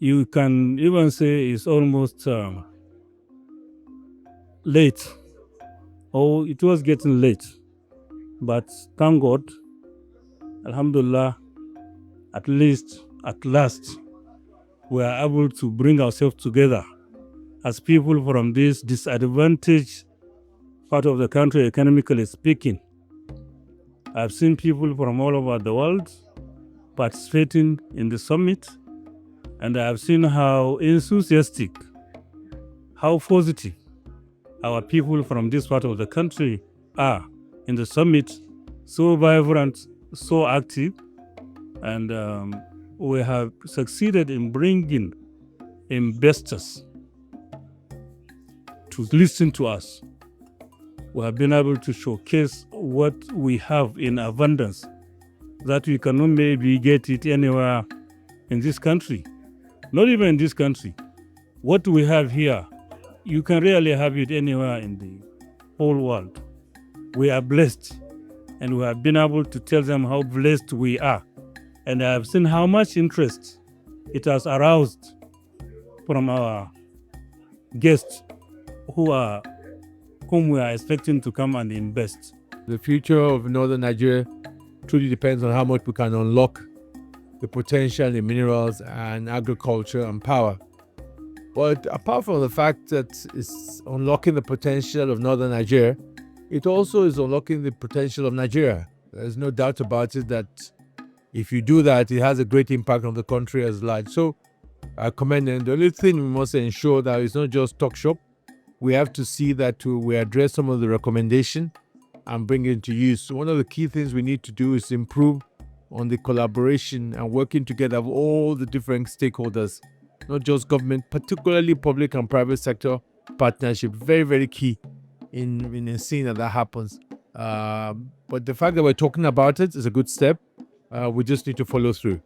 You can even say it's almost late, or it was getting late. But thank God, Alhamdulillah, at least, at last, we are able to bring ourselves together as people from this disadvantaged part of the country, economically speaking. I've seen people from all over the world participating in the summit, and I have seen how enthusiastic, how positive our people from this part of the country are in the summit, so vibrant, so active, and we have succeeded in bringing investors to listen to us. We have been able to showcase what we have in abundance that we cannot maybe get it anywhere in this country. Not even in this country. What we have here, you can rarely have it anywhere in the whole world. We are blessed, and we have been able to tell them how blessed we are. And I have seen how much interest it has aroused from our guests whom we are expecting to come and invest. The future of northern Nigeria truly depends on how much we can unlock the potential in minerals and agriculture and power. But apart from the fact that it's unlocking the potential of northern Nigeria, it also is unlocking the potential of Nigeria. There's no doubt about it that if you do that, it has a great impact on the country as large. So I commend them. The only thing we must ensure that it's not just talk shop. We have to see that we address some of the recommendation and bring it into use. So one of the key things we need to do is improve on the collaboration and working together of all the different stakeholders, not just government, particularly public and private sector partnership. Very, very key in seeing that happens. But the fact that we're talking about it is a good step. We just need to follow through.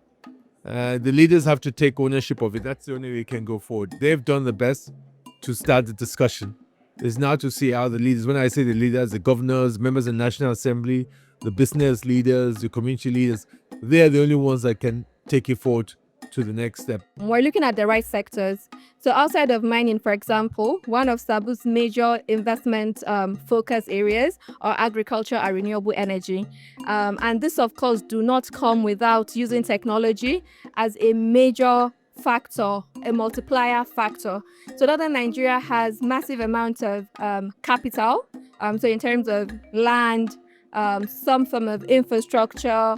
The leaders have to take ownership of it. That's the only way we can go forward. They've done the best to start the discussion. Is now to see how the leaders, when I say the leaders, the governors, members of the National Assembly, the business leaders, the community leaders, they are the only ones that can take it forward to the next step. We're looking at the right sectors. So outside of mining, for example, one of Sabu's major investment focus areas are agriculture and renewable energy. And this, of course, do not come without using technology as a major factor, a multiplier factor. So Northern Nigeria has massive amounts of capital. So in terms of land, some form of infrastructure,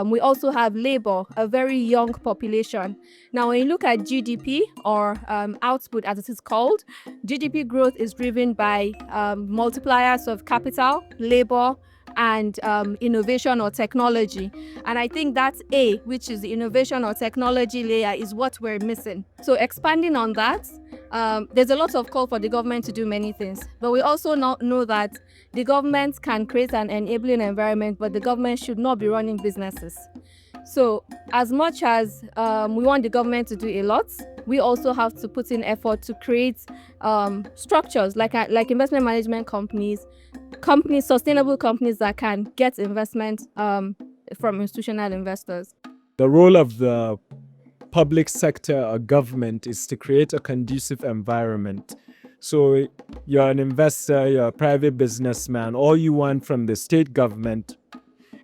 we also have labor, a very young population. Now, when you look at GDP or output, as it is called, GDP growth is driven by multipliers of capital, labor, and innovation or technology. And I think that's which is the innovation or technology layer, is what we're missing. So expanding on that, there's a lot of call for the government to do many things. But we also know that the government can create an enabling environment, but the government should not be running businesses. So as much as we want the government to do a lot, we also have to put in effort to create structures like investment management companies, sustainable companies that can get investment from institutional investors. The role of the public sector or government is to create a conducive environment. So you're an investor, you're a private businessman, all you want from the state government,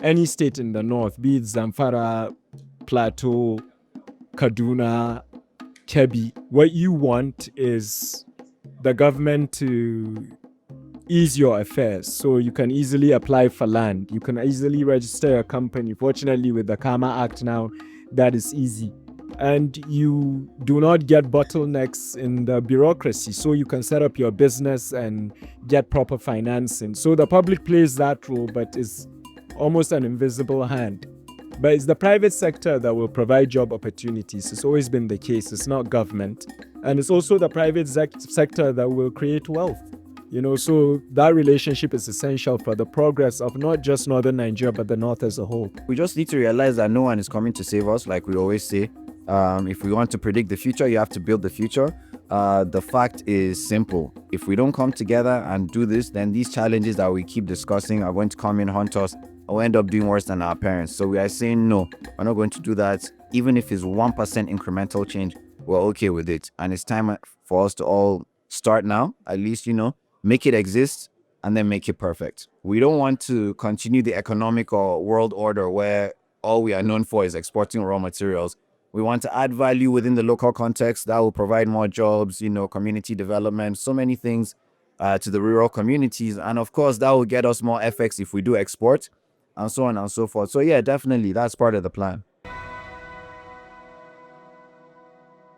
any state in the north, be it Zamfara, Plateau, Kaduna, Kebbi, what you want is the government to ease your affairs. So you can easily apply for land. You can easily register a company. Fortunately, with the Karma Act now, that is easy. And you do not get bottlenecks in the bureaucracy. So you can set up your business and get proper financing. So the public plays that role, but it's almost an invisible hand. But it's the private sector that will provide job opportunities. It's always been the case. It's not government. And it's also the private sector that will create wealth. So that relationship is essential for the progress of not just northern Nigeria, but the north as a whole. We just need to realize that no one is coming to save us, like we always say. If we want to predict the future, you have to build the future. The fact is simple. If we don't come together and do this, then these challenges that we keep discussing are going to come and haunt us, or end up doing worse than our parents. So we are saying no, we're not going to do that. Even if it's 1% incremental change, we're okay with it. And it's time for us to all start now, at least, make it exist and then make it perfect. We don't want to continue the economic or world order where all we are known for is exporting raw materials. We want to add value within the local context that will provide more jobs, community development, so many things to the rural communities. And of course, that will get us more FX if we do export, and so on and so forth. So yeah, definitely, that's part of the plan.